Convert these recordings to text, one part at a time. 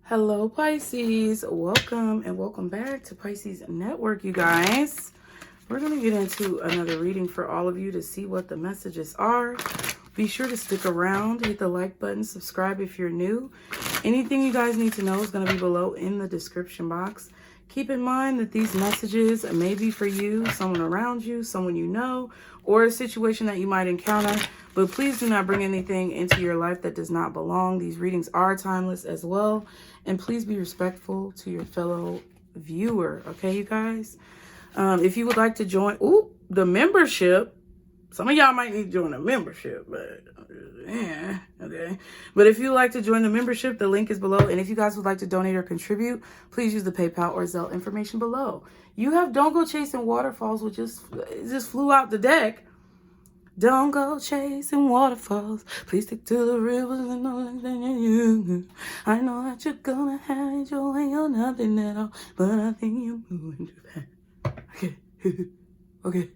Hello, Pisces. Welcome and welcome back to Pisces Network, you guys. We're going to get into another reading for all of you to see what the messages are. Be sure to stick around, hit the like button, subscribe if you're new. Anything you guys need to know is going to be below in the description box. Keep in mind that these messages may be for you, someone around you, someone you know, or a situation that you might encounter. But please do not bring anything into your life that does not belong. These readings are timeless as well. And please be respectful to your fellow viewer. Okay, you guys? If you would like to join the membership, some of y'all might need to join the membership, but yeah, okay. But if you would like to join the membership, the link is below. And if you guys would like to donate or contribute, please use the PayPal or Zelle information below. Don't go chasing waterfalls, which just flew out the deck. Don't go chasing waterfalls. Please stick to the rivers and nothing you. I know that you're gonna have your way or nothing at all, but I think you're moving too fast. Okay. Okay.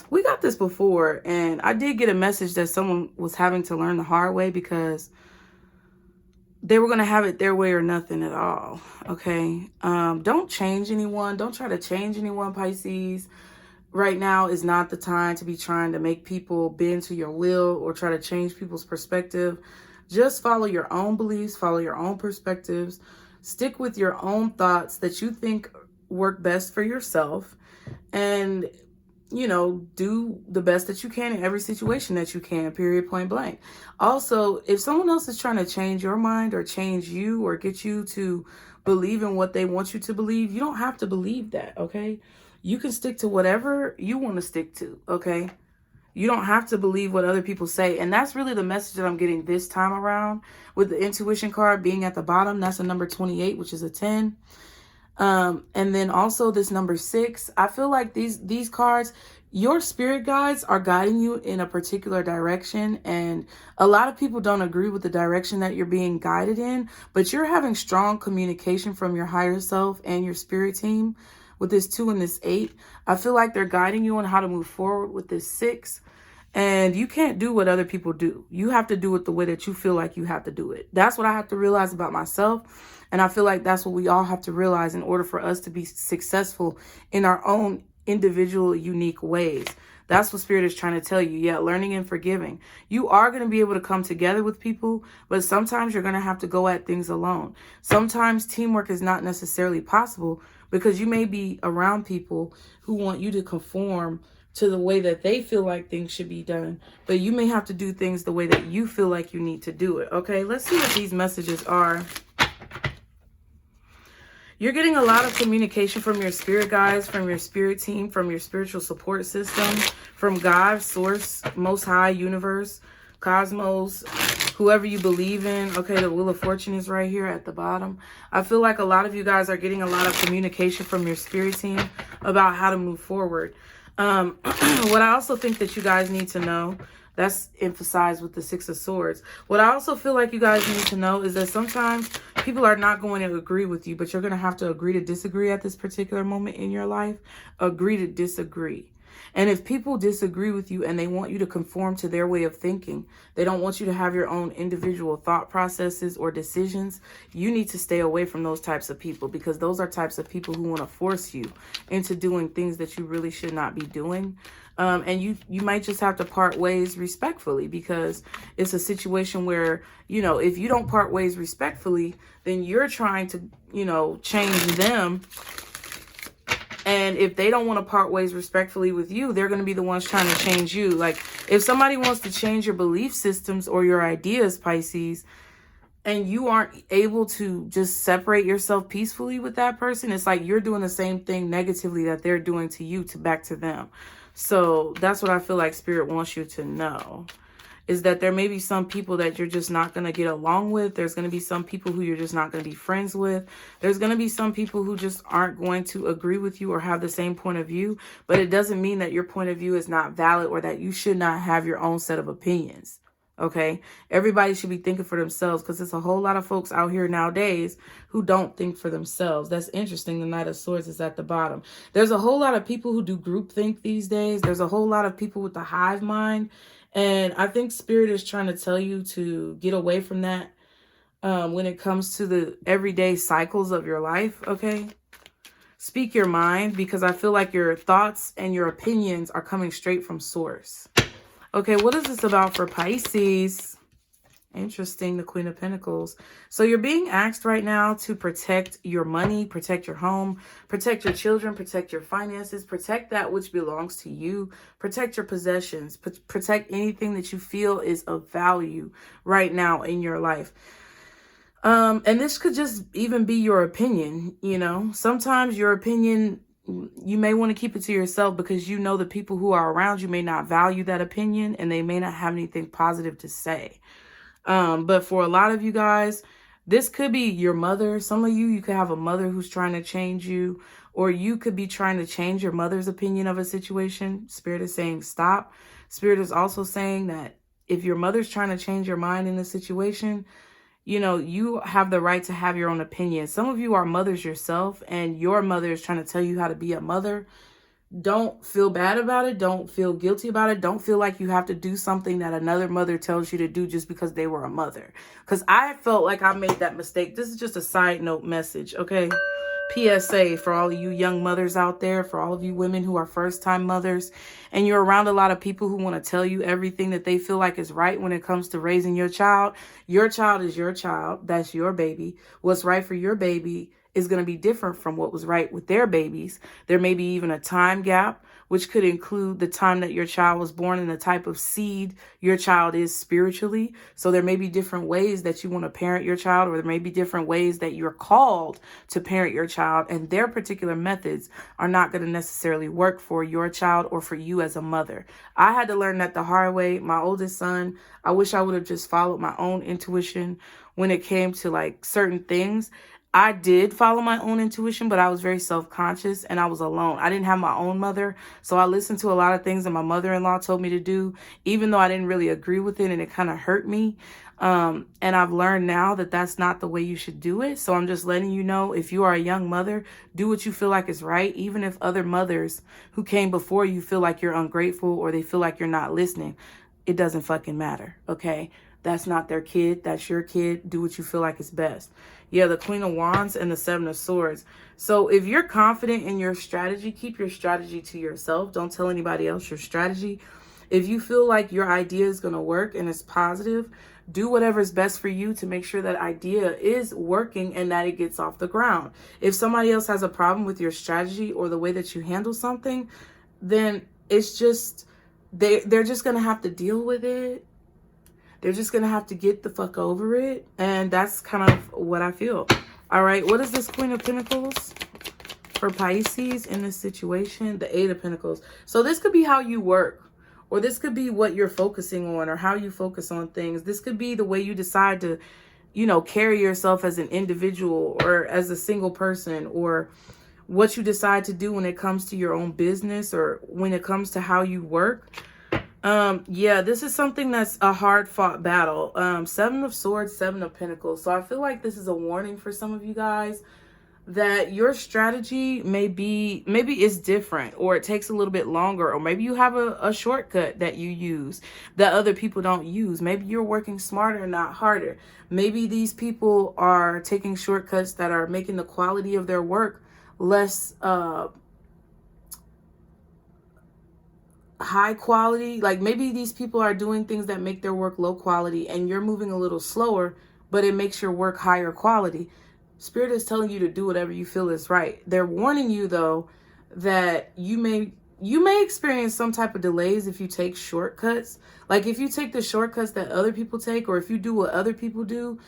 We got this before, and I did get a message that someone was having to learn the hard way because they were going to have it their way or nothing at all. Okay. Don't change anyone. Don't try to change anyone, Pisces. Right now is not the time to be trying to make people bend to your will or try to change people's perspective. Just follow your own beliefs, follow your own perspectives, stick with your own thoughts that you think work best for yourself, and do the best that you can in every situation that you can, period, point blank. Also, if someone else is trying to change your mind or change you or get you to believe in what they want you to believe, you don't have to believe that, okay? You can stick to whatever you want to stick to, okay? You don't have to believe what other people say. And that's really the message that I'm getting this time around with the intuition card being at the bottom. That's a number 28, which is a 10. And then also this number 6. I feel like these cards, your spirit guides are guiding you in a particular direction. And a lot of people don't agree with the direction that you're being guided in, but you're having strong communication from your higher self and your spirit team. With this 2 and this 8, I feel like they're guiding you on how to move forward with this 6. And you can't do what other people do. You have to do it the way that you feel like you have to do it. That's what I have to realize about myself. And I feel like that's what we all have to realize in order for us to be successful in our own individual, unique ways. That's what Spirit is trying to tell you. Yeah, learning and forgiving. You are going to be able to come together with people, but sometimes you're going to have to go at things alone. Sometimes teamwork is not necessarily possible because you may be around people who want you to conform to the way that they feel like things should be done, but you may have to do things the way that you feel like you need to do it. Okay, let's see what these messages are. You're getting a lot of communication from your spirit guides, from your spirit team, from your spiritual support system, from God, Source, Most High, Universe, Cosmos, whoever you believe in. Okay, the Wheel of Fortune is right here at the bottom. I feel like a lot of you guys are getting a lot of communication from your spirit team about how to move forward. What I also think that you guys need to know, that's emphasized with the 6 of Swords. What I also feel like you guys need to know is that sometimes people are not going to agree with you, but you're going to have to agree to disagree at this particular moment in your life. Agree to disagree. And if people disagree with you and they want you to conform to their way of thinking, they don't want you to have your own individual thought processes or decisions, you need to stay away from those types of people, because those are types of people who want to force you into doing things that you really should not be doing. And you might just have to part ways respectfully, because it's a situation where, if you don't part ways respectfully, then you're trying to, change them. And if they don't want to part ways respectfully with you, they're going to be the ones trying to change you. Like, if somebody wants to change your belief systems or your ideas, Pisces, and you aren't able to just separate yourself peacefully with that person, it's like you're doing the same thing negatively that they're doing to you, back to them. So that's what I feel like Spirit wants you to know, is that there may be some people that you're just not going to get along with. There's going to be some people who you're just not going to be friends with. There's going to be some people who just aren't going to agree with you or have the same point of view. But it doesn't mean that your point of view is not valid or that you should not have your own set of opinions. Okay, everybody should be thinking for themselves, because there's a whole lot of folks out here nowadays who don't think for themselves. That's interesting. The Knight of Swords is at the bottom. There's a whole lot of people who do groupthink these days. There's a whole lot of people with the hive mind. And I think Spirit is trying to tell you to get away from that. when it comes to the everyday cycles of your life, okay? Speak your mind, because I feel like your thoughts and your opinions are coming straight from source. Okay, what is this about for Pisces? Interesting, the Queen of Pentacles. So you're being asked right now to protect your money, protect your home, protect your children, protect your finances, protect that which belongs to you, protect your possessions, protect anything that you feel is of value right now in your life. And this could just even be your opinion, you know. Sometimes your opinion, you may want to keep it to yourself, because you know the people who are around you may not value that opinion, and they may not have anything positive to say. But for a lot of you guys, this could be your mother. Some of you could have a mother who's trying to change you, or you could be trying to change your mother's opinion of a situation. Spirit is saying stop. Spirit is also saying that if your mother's trying to change your mind in a situation, you know, you have the right to have your own opinion. Some of you are mothers yourself, and your mother is trying to tell you how to be a mother. Don't feel bad about it. Don't feel guilty about it. Don't feel like you have to do something that another mother tells you to do just because they were a mother. Because I felt like I made that mistake. This is just a side note message, okay? PSA for all of you young mothers out there, for all of you women who are first-time mothers, and you're around a lot of people who want to tell you everything that they feel like is right when it comes to raising your child. Your child is your child. That's your baby. What's right for your baby is going to be different from what was right with their babies. There may be even a time gap, which could include the time that your child was born and the type of seed your child is spiritually. So there may be different ways that you want to parent your child, or there may be different ways that you're called to parent your child, and their particular methods are not going to necessarily work for your child or for you as a mother. I had to learn that the hard way. My oldest son, I wish I would have just followed my own intuition when it came to like certain things. I did follow my own intuition, but I was very self-conscious and I was alone. I didn't have my own mother, so I listened to a lot of things that my mother-in-law told me to do, even though I didn't really agree with it and it kind of hurt me. And I've learned now that that's not the way you should do it. So I'm just letting you know, if you are a young mother, do what you feel like is right, even if other mothers who came before you feel like you're ungrateful or they feel like you're not listening. It doesn't fucking matter, okay? That's not their kid. That's your kid. Do what you feel like is best. Yeah, the Queen of Wands and the Seven of Swords. So if you're confident in your strategy, keep your strategy to yourself. Don't tell anybody else your strategy. If you feel like your idea is going to work and it's positive, do whatever is best for you to make sure that idea is working and that it gets off the ground. If somebody else has a problem with your strategy or the way that you handle something, then it's just, they're just going to have to deal with it. They're just going to have to get the fuck over it. And that's kind of what I feel. All right. What is this Queen of Pentacles for Pisces in this situation? The Eight of Pentacles. So this could be how you work, or this could be what you're focusing on, or how you focus on things. This could be the way you decide to, you know, carry yourself as an individual or as a single person, or what you decide to do when it comes to your own business or when it comes to how you work. Yeah, this is something that's a hard fought battle. Seven of Swords, Seven of Pentacles. So I feel like this is a warning for some of you guys that your strategy maybe is different, or it takes a little bit longer, or maybe you have a shortcut that you use that other people don't use. Maybe you're working smarter, not harder. Maybe these people are taking shortcuts that are making the quality of their work less, high quality. Like maybe these people are doing things that make their work low quality and you're moving a little slower, but it makes your work higher quality. Spirit is telling you to do whatever you feel is right. They're warning you though that you may experience some type of delays if you take shortcuts. Like if you take the shortcuts that other people take, or if you do what other people do,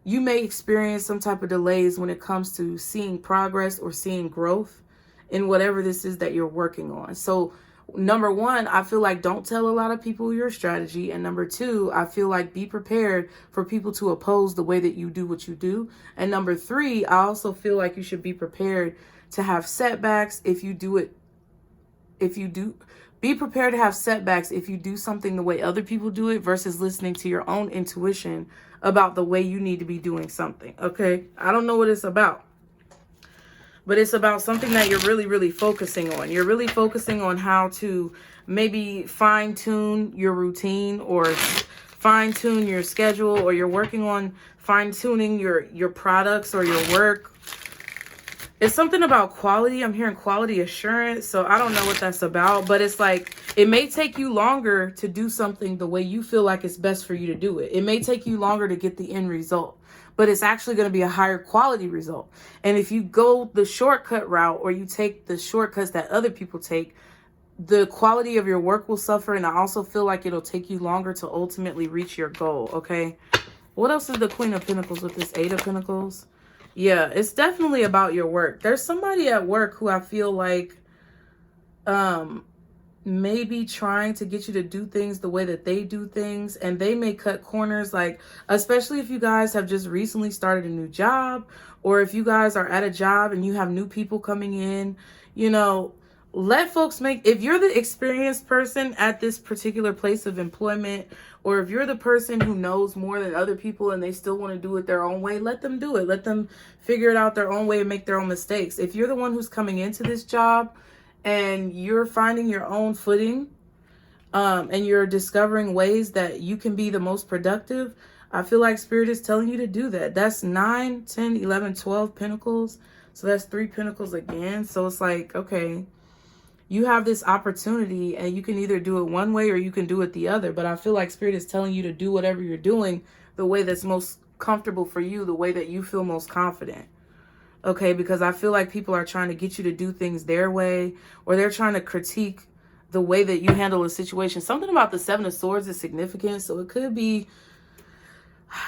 you may experience some type of delays when it comes to seeing progress or seeing growth in whatever this is that you're working on. So number one, I feel like don't tell a lot of people your strategy. And number two, I feel like be prepared for people to oppose the way that you do what you do. And number three, I also feel like you should be prepared to have setbacks if you do it. Be prepared to have setbacks if you do something the way other people do it versus listening to your own intuition about the way you need to be doing something. Okay? I don't know what it's about, but it's about something that you're really, really focusing on. You're really focusing on how to maybe fine tune your routine, or fine tune your schedule, or you're working on fine tuning your products or your work. It's something about quality. I'm hearing quality assurance. So I don't know what that's about, but it's like, it may take you longer to do something the way you feel like it's best for you to do it. It may take you longer to get the end result, but it's actually going to be a higher quality result. And if you go the shortcut route, or you take the shortcuts that other people take, the quality of your work will suffer. And I also feel like it'll take you longer to ultimately reach your goal. Okay. What else is the Queen of Pentacles with this 8 of Pentacles? Yeah, it's definitely about your work. There's somebody at work who I feel like maybe trying to get you to do things the way that they do things, and they may cut corners, like especially if you guys have just recently started a new job, or if you guys are at a job and you have new people coming in, you know, let folks make, if you're the experienced person at this particular place of employment, or if you're the person who knows more than other people and they still want to do it their own way, let them do it. Let them figure it out their own way and make their own mistakes. If you're the one who's coming into this job and you're finding your own footing, and you're discovering ways that you can be the most productive, I feel like Spirit is telling you to do that. That's 9, 10, 11, 12 pentacles. So that's 3 pentacles again. So it's like, okay, you have this opportunity and you can either do it one way or you can do it the other. But I feel like Spirit is telling you to do whatever you're doing the way that's most comfortable for you, the way that you feel most confident. Okay, because I feel like people are trying to get you to do things their way, or they're trying to critique the way that you handle a situation. Something about the 7 of Swords is significant. So it could be,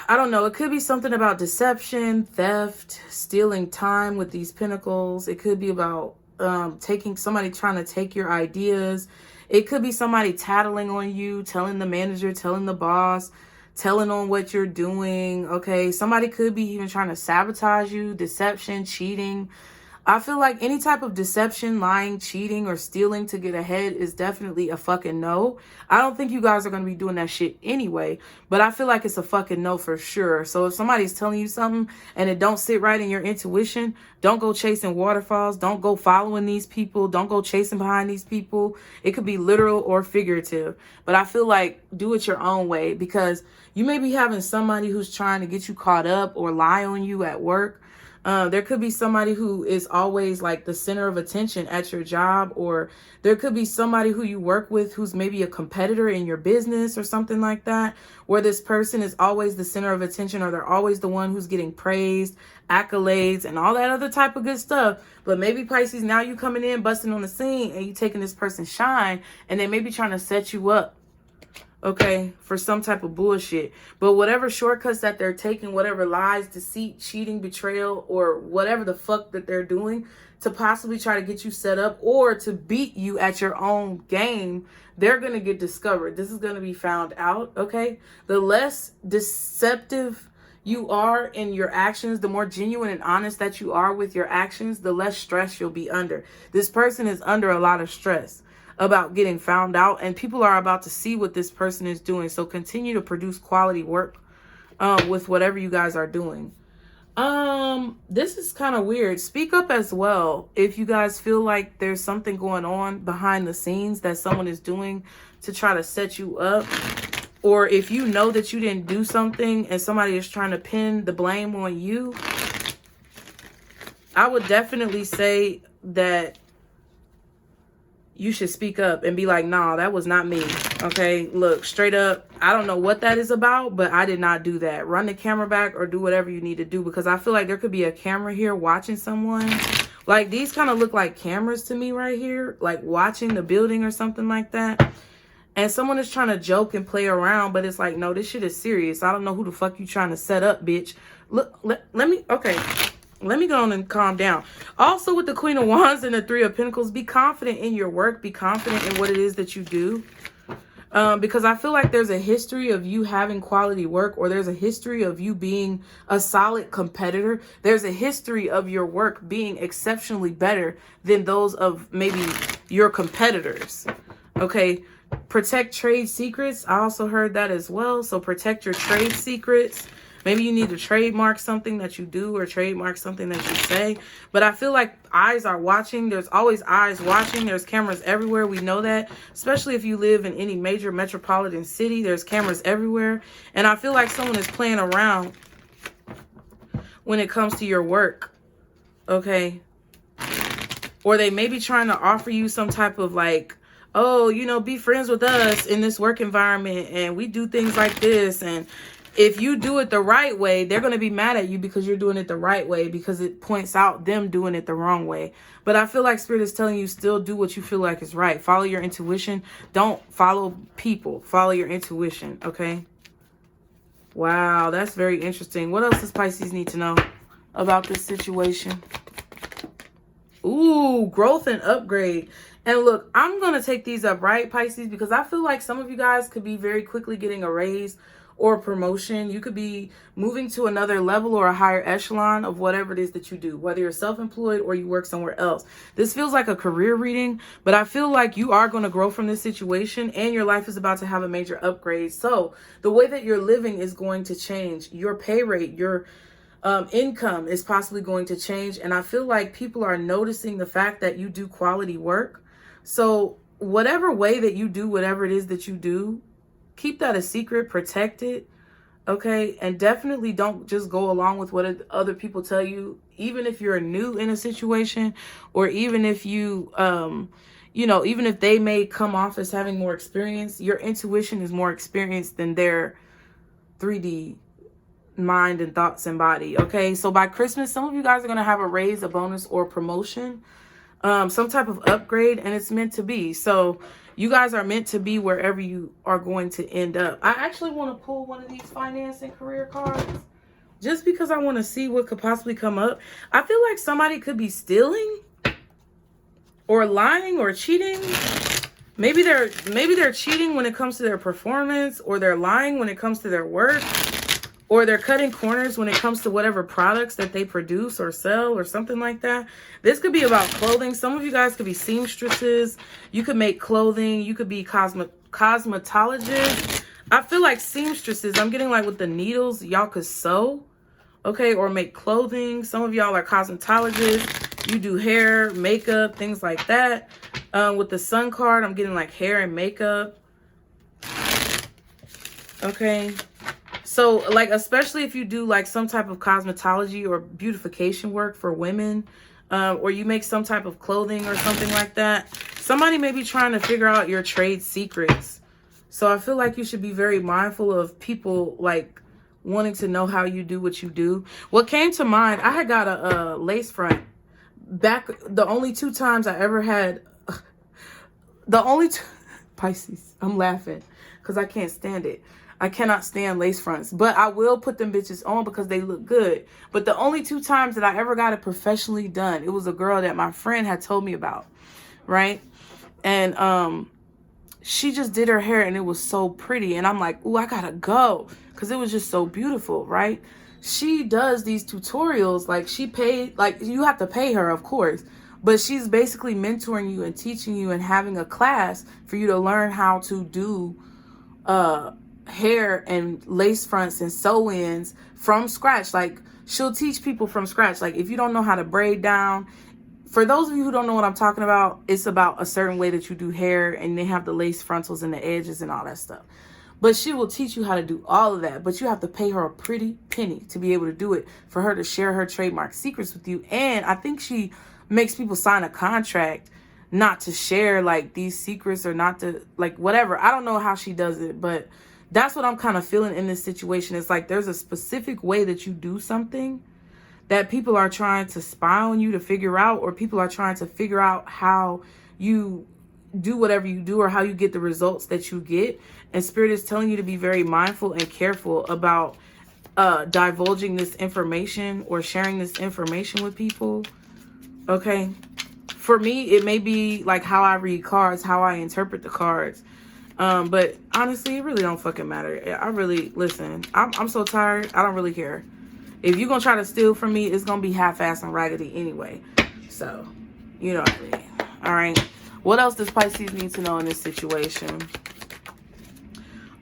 I don't know, it could be something about deception, theft, stealing time with these pentacles. It could be about taking somebody trying to take your ideas. It could be somebody tattling on you, telling the manager, telling the boss, telling on what you're doing. Okay, somebody could be even trying to sabotage you, deception, cheating. I feel like any type of deception, lying, cheating, or stealing to get ahead is definitely a fucking no. I don't think you guys are going to be doing that shit anyway, but I feel like it's a fucking no for sure. So if somebody's telling you something and it don't sit right in your intuition, don't go chasing waterfalls. Don't go following these people. Don't go chasing behind these people. It could be literal or figurative, but I feel like do it your own way, because you may be having somebody who's trying to get you caught up or lie on you at work. There could be somebody who is always like the center of attention at your job, or there could be somebody who you work with who's maybe a competitor in your business or something like that, where this person is always the center of attention, or they're always the one who's getting praised, accolades, and all that other type of good stuff. But maybe Pisces, now you coming in, busting on the scene, and you taking this person's shine, and they may be trying to set you up, okay, for some type of bullshit. But whatever shortcuts that they're taking, whatever lies, deceit, cheating, betrayal, or whatever the fuck that they're doing to possibly try to get you set up or to beat you at your own game, they're going to get discovered. This is going to be found out, okay? The less deceptive you are in your actions, the more genuine and honest that you are with your actions, the less stress you'll be under. This person is under a lot of stress about getting found out, and people are about to see what this person is doing. So continue to produce quality work with whatever you guys are doing. This is kind of weird. Speak up as well if you guys feel like there's something going on behind the scenes that someone is doing to try to set you up, or if you know that you didn't do something and somebody is trying to pin the blame on you. I would definitely say that you should speak up and be like, nah, that was not me. Okay, look, straight up, I don't know what that is about, but I did not do that. Run the camera back or do whatever you need to do, because I feel like there could be a camera here watching someone. Like, these kind of look like cameras to me right here, like watching the building or something like that. And someone is trying to joke and play around, but it's like, no, this shit is serious. I don't know who the fuck you trying to set up, bitch. Look, let me go on and calm down. Also, with the Queen of Wands and the 3 of Pentacles, be confident in your work. Be confident in what it is that you do. Because I feel like there's a history of you having quality work, or there's a history of you being a solid competitor. There's a history of your work being exceptionally better than those of maybe your competitors. Okay. Protect trade secrets. I also heard that as well. So protect your trade secrets. Maybe you need to trademark something that you do or trademark something that you say. But I feel like eyes are watching. There's always eyes watching. There's cameras everywhere. We know that. Especially if you live in any major metropolitan city, there's cameras everywhere. And I feel like someone is playing around when it comes to your work. Okay? Or they may be trying to offer you some type of like, oh, you know, be friends with us in this work environment and we do things like this. And if you do it the right way, they're going to be mad at you because you're doing it the right way, because it points out them doing it the wrong way. But I feel like Spirit is telling you still do what you feel like is right. Follow your intuition. Don't follow people. Follow your intuition. Okay. Wow. That's very interesting. What else does Pisces need to know about this situation? Ooh, growth and upgrade. And look, I'm going to take these up, right, Pisces? Because I feel like some of you guys could be very quickly getting a raise or a promotion. You could be moving to another level or a higher echelon of whatever it is that you do, whether you're self-employed or you work somewhere else. This feels like a career reading, but I feel like you are going to grow from this situation and your life is about to have a major upgrade. So the way that you're living is going to change. Your pay rate, your income is possibly going to change. And I feel like people are noticing the fact that you do quality work. So whatever way that you do whatever it is that you do, keep that a secret, protect it. Okay. And definitely don't just go along with what other people tell you, even if you're new in a situation, or even if you, you know, even if they may come off as having more experience, your intuition is more experienced than their 3D mind and thoughts and body. Okay, so by Christmas, some of you guys are going to have a raise, a bonus, or promotion, some type of upgrade, and it's meant to be. So you guys are meant to be wherever you are going to end up. I actually want to pull one of these finance and career cards just because I want to see what could possibly come up. I feel like somebody could be stealing or lying or cheating. Maybe they're cheating when it comes to their performance, or they're lying when it comes to their work, or they're cutting corners when it comes to whatever products that they produce or sell or something like that. This could be about clothing. Some of you guys could be seamstresses. You could make clothing. You could be cosmetologists. I feel like seamstresses, I'm getting like with the needles, y'all could sew, okay, or make clothing. Some of y'all are cosmetologists. You do hair, makeup, things like that. With the sun card, I'm getting like hair and makeup. Okay. So, like, especially if you do, like, some type of cosmetology or beautification work for women, or you make some type of clothing or something like that, somebody may be trying to figure out your trade secrets. So I feel like you should be very mindful of people, like, wanting to know how you do what you do. What came to mind, I had got a lace front. Back, the only 2 times I ever had, Pisces, I'm laughing because I can't stand it. I cannot stand lace fronts, but I will put them bitches on because they look good. But the only 2 times that I ever got it professionally done, it was a girl that my friend had told me about, right? And she just did her hair and it was so pretty. And I'm like, ooh, I gotta go because it was just so beautiful, right? She does these tutorials, like she paid, like you have to pay her, of course. But she's basically mentoring you and teaching you and having a class for you to learn how to do hair and lace fronts and sew-ins from scratch. Like, she'll teach people from scratch. Like, if you don't know how to braid down, for those of you who don't know what I'm talking about, it's about a certain way that you do hair, and they have the lace frontals and the edges and all that stuff. But she will teach you how to do all of that. But you have to pay her a pretty penny to be able to do it, for her to share her trademark secrets with you. And I think she makes people sign a contract not to share like these secrets, or not to, like, whatever. I don't know how she does it, but that's what I'm kind of feeling in this situation. It's like there's a specific way that you do something that people are trying to spy on you to figure out, or people are trying to figure out how you do whatever you do or how you get the results that you get. And Spirit is telling you to be very mindful and careful about divulging this information or sharing this information with people. Okay. For me, it may be like how I read cards, how I interpret the cards. But honestly, it really don't fucking matter. I really, listen, I'm so tired. I don't really care. If you're going to try to steal from me, it's going to be half-assed and raggedy anyway. So, you know what I mean. All right. What else does Pisces need to know in this situation?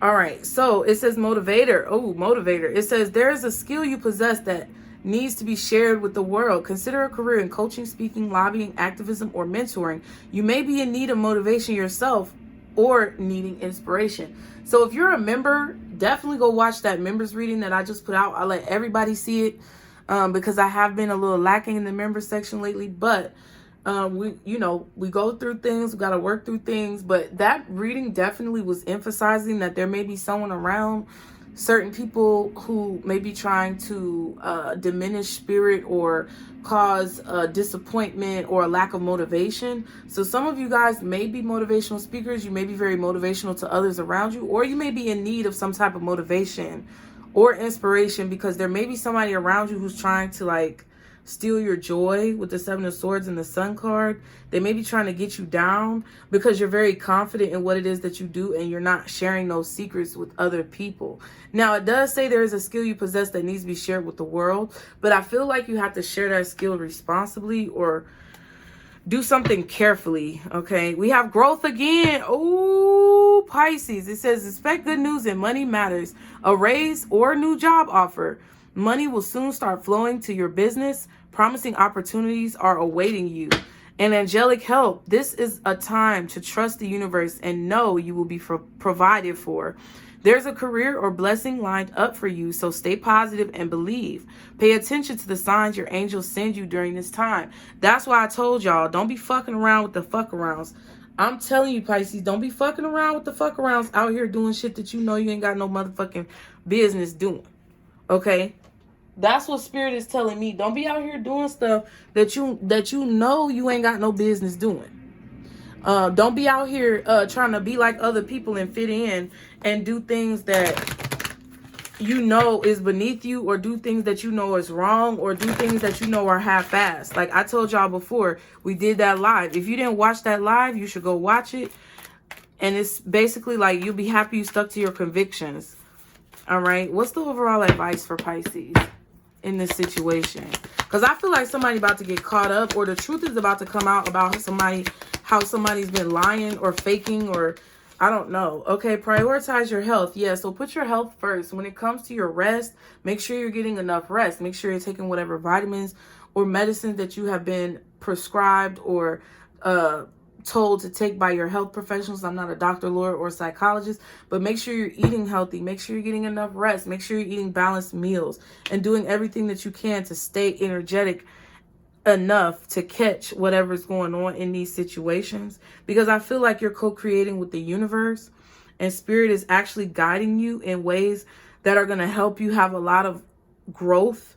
All right, so it says motivator. Oh, motivator. It says there is a skill you possess that needs to be shared with the world. Consider a career in coaching, speaking, lobbying, activism, or mentoring. You may be in need of motivation yourself or needing inspiration. So if you're a member, definitely go watch that members reading that I just put out. I'll let everybody see it because I have been a little lacking in the member section lately, but we go through things, we got to work through things. But that reading definitely was emphasizing that there may be someone around, certain people who may be trying to diminish spirit or cause disappointment or a lack of motivation. So some of you guys may be motivational speakers. You may be very motivational to others around you, or you may be in need of some type of motivation or inspiration because there may be somebody around you who's trying to like steal your joy with the Seven of Swords and the Sun card. They may be trying to get you down because you're very confident in what it is that you do and you're not sharing those secrets with other people. Now, it does say there is a skill you possess that needs to be shared with the world, but I feel like you have to share that skill responsibly or do something carefully, okay? We have growth again. Oh, Pisces. It says expect good news and money matters. A raise or a new job offer. Money will soon start flowing to your business. Promising opportunities are awaiting you. And angelic help. This is a time to trust the universe and know you will be provided for. There's a career or blessing lined up for you, so stay positive and believe. Pay attention to the signs your angels send you during this time. That's why I told y'all, don't be fucking around with the fuck arounds. I'm telling you, Pisces, don't be fucking around with the fuck arounds out here doing shit that you know you ain't got no motherfucking business doing. Okay? That's what Spirit is telling me. Don't be out here doing stuff that you know you ain't got no business doing. Don't be out here trying to be like other people and fit in and do things that you know is beneath you, or do things that you know is wrong, or do things that you know are half-assed. Like I told y'all before, we did that live. If you didn't watch that live, you should go watch it. And it's basically like you'll be happy you stuck to your convictions. All right. What's the overall advice for Pisces in this situation? Because I feel like somebody about to get caught up, or the truth is about to come out about how somebody's been lying or faking, or I don't know. Okay, prioritize your health. Yeah, so put your health first. When it comes to your rest, make sure you're getting enough rest. Make sure you're taking whatever vitamins or medicines that you have been prescribed or told to take by your health professionals. I'm not a doctor, lawyer, or psychologist, but make sure you're eating healthy. Make sure you're getting enough rest. Make sure you're eating balanced meals and doing everything that you can to stay energetic enough to catch whatever's going on in these situations, because I feel like you're co-creating with the universe, and Spirit is actually guiding you in ways that are going to help you have a lot of growth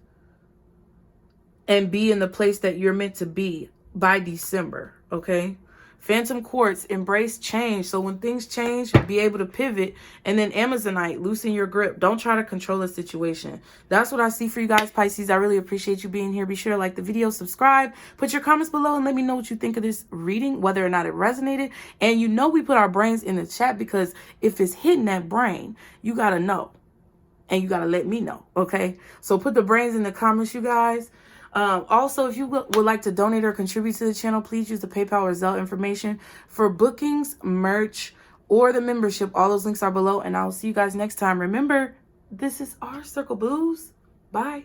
and be in the place that you're meant to be by December. Okay. Phantom Quartz, embrace change. So when things change, be able to pivot. And then Amazonite, loosen your grip. Don't try to control the situation. That's what I see for you guys, Pisces. I really appreciate you being here. Be sure to like the video, subscribe, put your comments below, and let me know what you think of this reading, whether or not it resonated. And you know we put our brains in the chat, because if it's hitting that brain, you got to know. And you got to let me know, okay? So put the brains in the comments, you guys. Also, if you would like to donate or contribute to the channel, please use the PayPal or Zelle information for bookings, merch, or the membership. All those links are below, and I'll see you guys next time. Remember, this is our circle, booze. Bye.